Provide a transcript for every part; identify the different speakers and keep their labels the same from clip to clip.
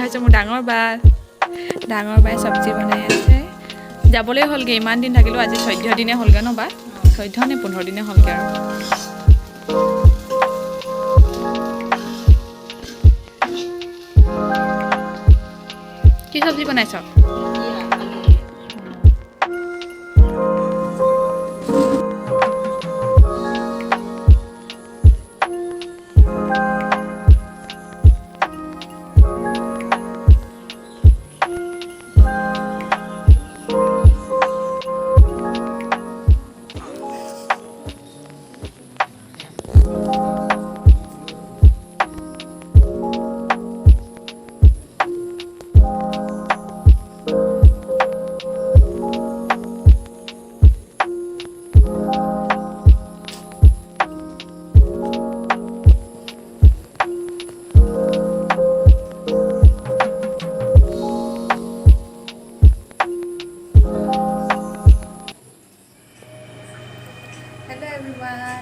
Speaker 1: হৈছে মোৰ ডাঙৰ বাই চব্জি বনাই আছে যাবলৈ হ'লগৈ ইমান দিন থাকিলোঁ আজি 14 দিনে হ'লগৈ ন বা 14 নে 15 দিনে হ'লগৈ আৰু কি চব্জি বনাইছ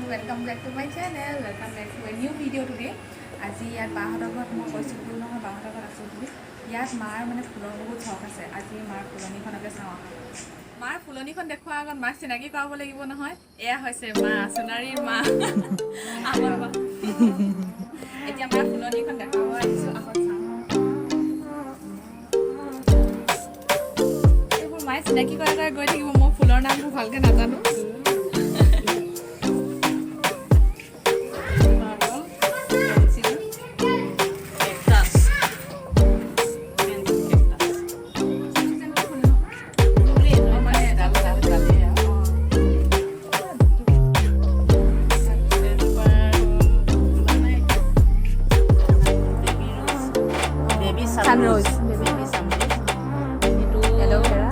Speaker 1: welcome back to my channel welcome back to a new video today আজি ইয়াত বাহঁতৰ ঘৰত মই কৈছিলোঁ নহয় বাহঁতৰ ঘৰত আছোঁ বুলি ইয়াত মাৰ মানে ফুলৰ বহুত চখ আছে আজি মাৰ ফুলনিখনকে চাওঁ মাৰ ফুলনিখন দেখুৱাৰ আগত মাক চিনাকি কৰাব লাগিব নহয় এয়া হৈছে মা সোণাৰীৰ মা আমাৰ মা এতিয়া মাৰ ফুলনিখন দেখাব আহিছোঁ আগত চাওঁ এইবোৰ মায়ে চিনাকি কৰা গৈ থাকিব মই ফুলৰ নামবোৰ ভালকৈ নাজানো sunrose baby sunrose itu aloe vera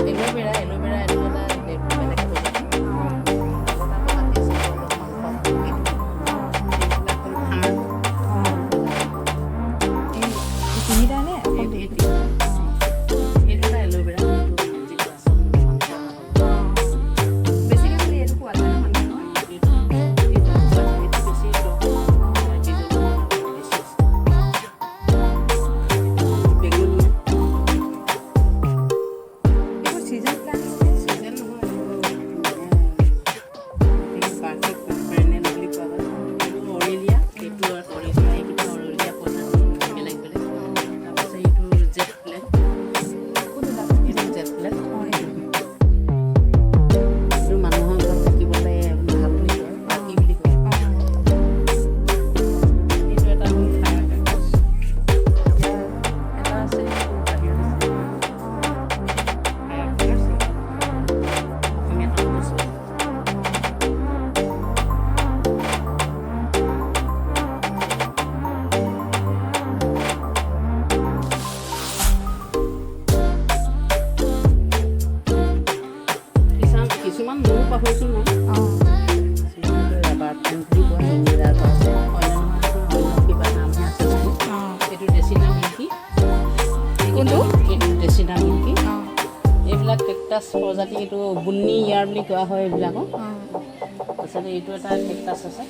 Speaker 1: itu cactus প্ৰজাতি এইটো বুন্নি ইয়াৰ বুলি কোৱা হয় এইবিলাকক তাৰপিছত এইটো এটা কেকটাছ আছে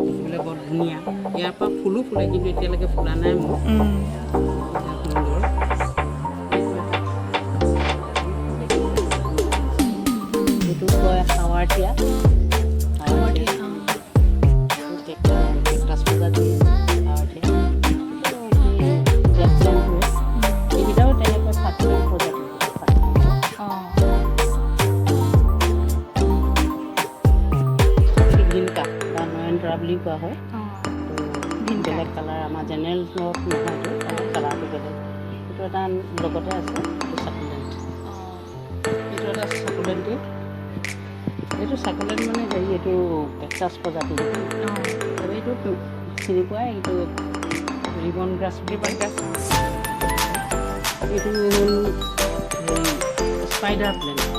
Speaker 1: এইবিলাক বৰ ধুনীয়া ইয়াৰ পৰা ফুলো ফুলে কিন্তু এতিয়ালৈকে ফুলা নাই মোৰ এইটো কয় সাৱাৰতীয়া কেকটাছ প্ৰজাতি বুলি কোৱা হয় বেলেগ কালাৰ আমাৰ জেনেৰেল নহয় কালাৰটো বেলেগ এইটো এটা লগতে আছে এইটো এটা চাকুলেণ্ট এইটো চাকুলেণ্ট মানে হেৰি এইটো কেকটাছ প্ৰজাতি এইটো চিনি পোৱাই এইটো ৰিবন গ্ৰাছ এইটো হ'ল স্পাইডাৰ প্লেণ্ট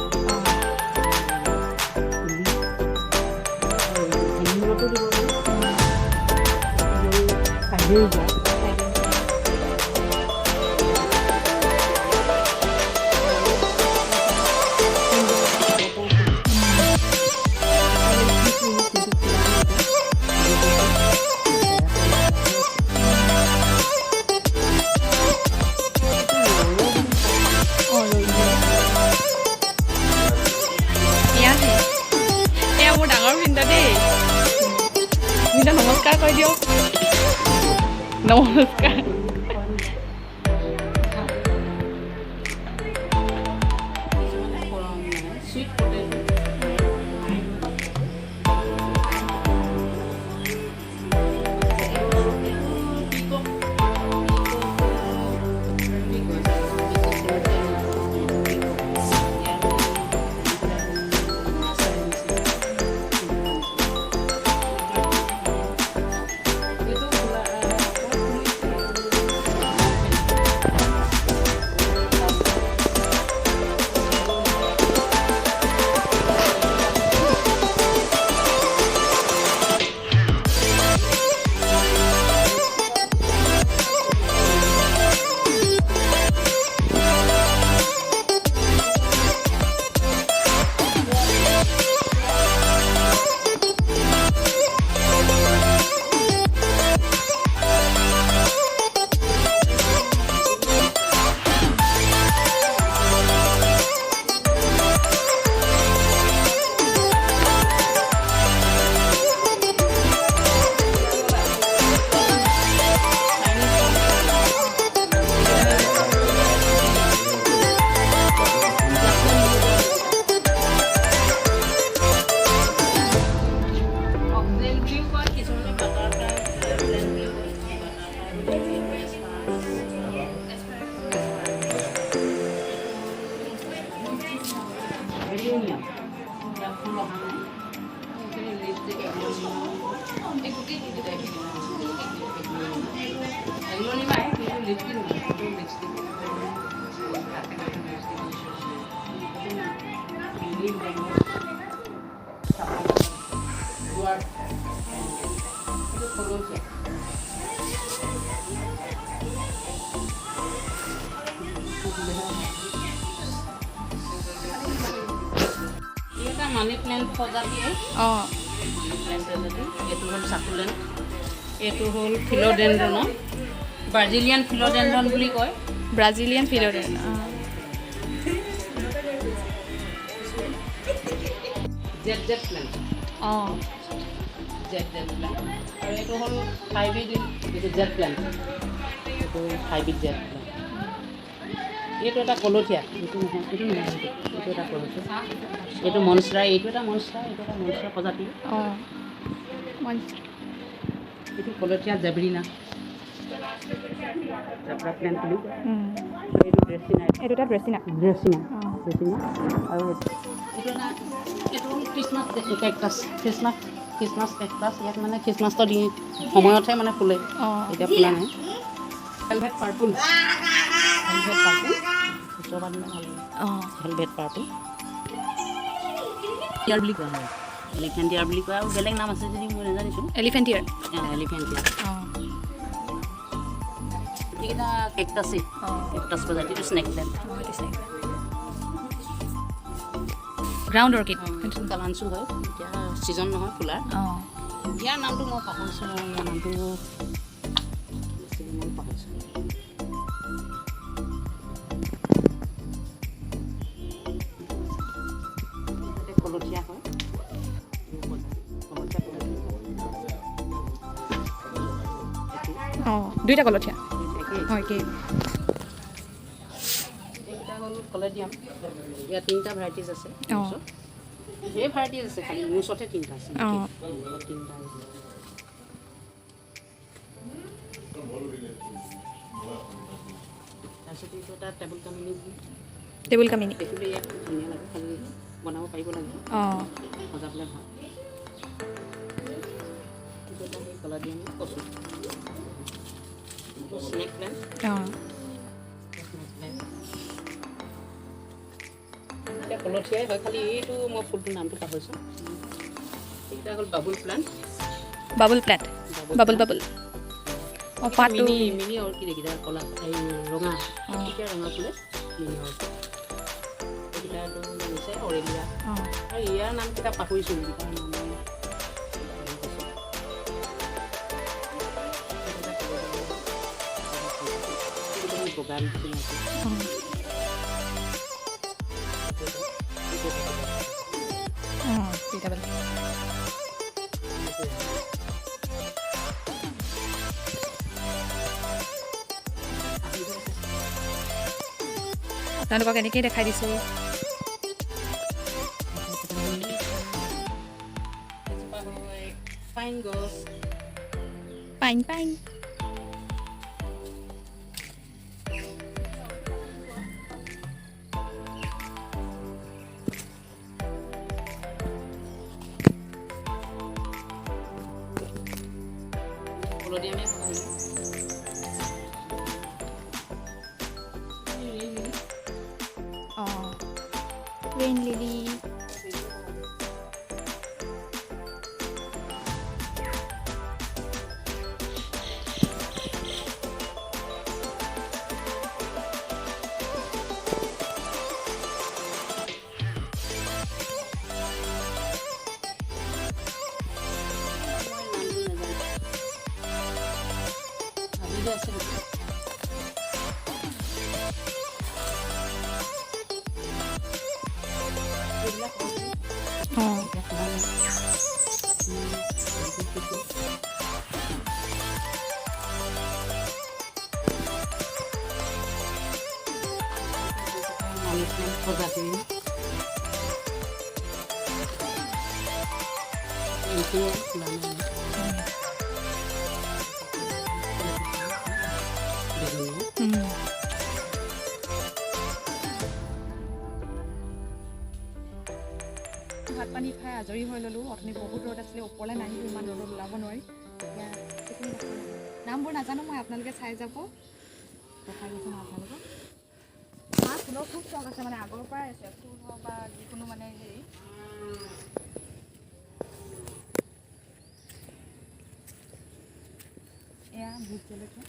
Speaker 1: নমস্কাৰ।
Speaker 2: মানি প্লেণ্ট প্ৰজাতিয়ে এইটো হ'ল চাকুলেণ্ট, এইটো হ'ল ফিলডেণ্ড্ৰন, ব্ৰাজিলিয়ান ফিলডেণ্ড্ৰন বুলি কয়।
Speaker 1: Brazilian philodendron
Speaker 2: jade plant, jade plant. আৰু এইটো হ'ল হাইব্ৰিড, এইটো জেড প্লেণ্ট, এইটো হাইব্ৰিড জেড প্লেণ্ট। এইটো এটা কলঠীয়া, এইটো নহয়, এইটো এটা কলঠীয়া। এইটো মনষ্টাৰ, এইটো এটা মনষ্টাৰ, এইটো এটা মনষ্টাৰ প্ৰজাতি। এইটো কলঠীয়া জেবৰিনা, জেব্ৰা প্লেণ্ট বুলি কয়। এইটো ড্ৰেছিনা,
Speaker 1: এইটো এটা ড্ৰেছিনা। আৰু এইটো হ'ল
Speaker 2: খ্ৰীষ্টমাছ কেকটাছ, খ্ৰীষ্টমাছ কেকটাছ। ইয়াত মানে খ্ৰীষ্টমাছৰ দিন সময়তহে মানে ফুলে, এতিয়া ফুলা নাই। ভেলভেট পাৰ্পুল, ওচৰৰ দিনা ভাল লাগে। ভেলভেট পাৰ্পুল ইয়াৰ বুলি কোৱা হয়, এলিফেণ্ট ইয়াৰ বুলি কয়। আৰু বেলেগ নাম আছে যদি মই নাজানিছোঁ।
Speaker 1: এলিফেণ্ট ইয়াৰ,
Speaker 2: এলিফেণ্ট ইয়াৰ। এইকেইটা কেকটাছেই, কেকটাছ প্ৰজাতিটো snake plant.
Speaker 1: Ground orchid,
Speaker 2: kalanchoe হয়, এতিয়া ছিজন নহয় ফুলাৰ। ইয়াৰ নামটো মই পাহৰিছোঁ, ইয়াৰ নামটো মই পাহৰিছোঁ। কলঠীয়া হয়,
Speaker 1: দুইটা কলঠীয়া হয় কি?
Speaker 2: এইকেইটা হ'ল কলেডিয়াম। ইয়াত 3টা ভেৰাইটিজ আছে, সেই ভেৰাইটিজ আছে, খালি মোৰ ওচৰতে 3টা আছে। 3টা তাৰপিছত এইটো এটা টেবুল কামিনী, দেখিলে ইয়াত ধুনীয়া লাগে, খালি বনাব পাৰিব লাগে, সজাবলৈ ভাল। এইটো এটা সেই কলেডিয়াম কচু, স্নেক প্লেণ্ট, এতিয়া কলঠীয়াই হয়, খালি এইটো মই ফুলটোৰ নামটো পাহৰিছোঁ। এইকেইটা হ'ল বাবুল প্লেণ্ট,
Speaker 1: বাবুল পাতটো
Speaker 2: মিনি অৰ্কিড। এইকেইটা কলা, এই ৰঙা, এতিয়া ৰঙা ফুলে মিনি অৰ্কিড। এইকেইটাটো হৈছে অৰেলিয়া। আৰু ইয়াৰ নামকেইটা পাহৰিছোঁ, এইকেইটাৰ নাম বগা নিচিনা আছে।
Speaker 1: আপোনালোকক এনেকৈয়ে দেখাই দিছোঁ।
Speaker 2: পাইন গছ
Speaker 1: পাইন পাইন
Speaker 2: হালধীয়া
Speaker 1: অঁ ৰেইন লিলি অঁ
Speaker 2: প্ৰজাতি
Speaker 1: ভাত পানী খাই আজৰি হৈ ল'লোঁ। অথনি বহুত ৰ'দ আছিলে, ওপৰলৈ নাহিলোঁ, ইমান ৰ'দত ওলাব নোৱাৰি। এতিয়া সেইখিনি নামবোৰ নাজানো মই, আপোনালোকে চাই যাব। দেখাই দিছোঁ মই আপোনালোকক। মাৰ ফুলৰ খুব চখ আছে, মানে আগৰ পৰাই আছে, ফুল হওক বা যিকোনো মানে হেৰি। এয়া ভোট জলকীয়া।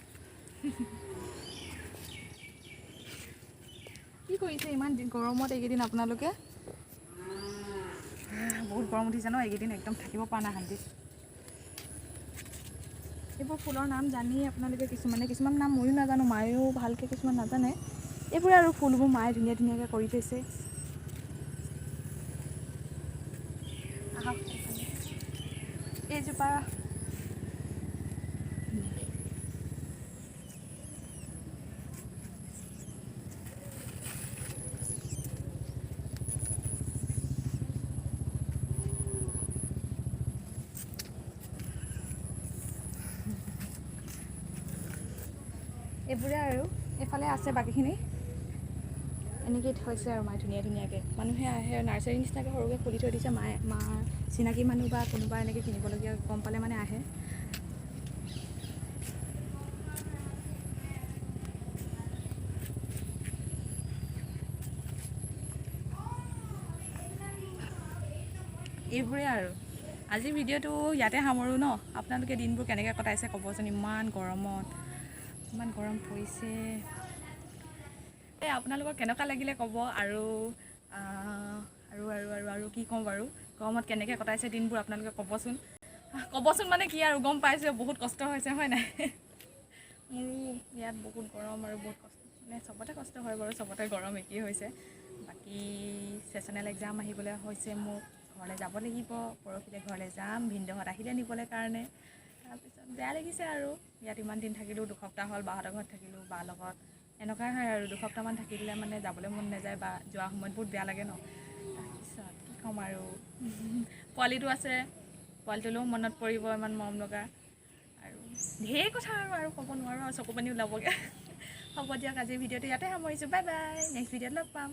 Speaker 1: কি কৰিছে ইমান গৰমত এইকেইদিন আপোনালোকে? বহুত গৰম উঠিছে ন এইকেইদিন, একদম থাকিব পৰা নাই শান্তিত। এইবোৰ ফুলৰ নাম জানি আপোনালোকে কিছুমান নাম ময়ো নাজানো, মায়েও ভালকৈ কিছুমান নাজানে। এইবোৰে আৰু ফুলবোৰ মায়ে ধুনীয়া ধুনীয়াকৈ কৰি থৈছে। আহক এইজোপা এইবোৰে আৰু এইফালে আছে বাকীখিনি। এনেকৈ থৈছে আৰু মায়ে ধুনীয়া ধুনীয়াকৈ। মানুহে আহে, নাৰ্চাৰী নিচিনাকৈ সৰুকৈ খুলি থৈ দিছে মায়ে। মাৰ চিনাকি মানুহ বা কোনোবা এনেকৈ কিনিবলগীয়া গম পালে মানে আহে। এইবোৰে আৰু আজিৰ ভিডিঅ'টো ইয়াতে সামৰোঁ ন। আপোনালোকে দিনবোৰ কেনেকৈ কটাইছে ক'বচোন, ইমান গৰমত, ইমান গৰম পৰিছে। এই আপোনালোকৰ কেনেকুৱা লাগিলে ক'ব। আৰু কি কওঁ বাৰু, গৰমত কেনেকৈ কটাইছে দিনবোৰ আপোনালোকে ক'বচোন মানে কি আৰু, গম পাইছোঁ বহুত কষ্ট হৈছে হয় নাই। মোৰো ইয়াত বহুত গৰম আৰু বহুত কষ্ট, মানে চবতে কষ্ট হয় বাৰু, চবতে গৰম একেই হৈছে। বাকী চেচনেল এক্সাম আহিবলৈ হৈছে, মোক ঘৰলৈ যাব লাগিব। পৰহিলৈ ঘৰলৈ যাম, ভিনদেউহঁত আহিলে নিবলৈ কাৰণে। তাৰপিছত বেয়া লাগিছে আৰু, ইয়াত ইমান দিন থাকিলোঁ, দুসপ্তাহ হ'ল বাহঁতৰ ঘৰত থাকিলোঁ, বাৰ লগত। এনেকুৱাই হয় আৰু, দুসপ্তাহমান থাকিলে মানে যাবলৈ মন নাযায় বা যোৱা সময়ত বহুত বেয়া লাগে ন। তাৰপিছত কি ক'ম আৰু, পোৱালিটো আছে, পোৱালিটোলৈও মনত পৰিব, ইমান মৰম লগা। আৰু ঢেৰ কথা আৰু ক'ব নোৱাৰোঁ আৰু, চকু পানী ওলাবগৈ। হ'ব দিয়ক, আজিৰ ভিডিঅ'টো ইয়াতে সামৰিছোঁ। বাই বাই, নেক্সট ভিডিঅ'ত লগ পাম।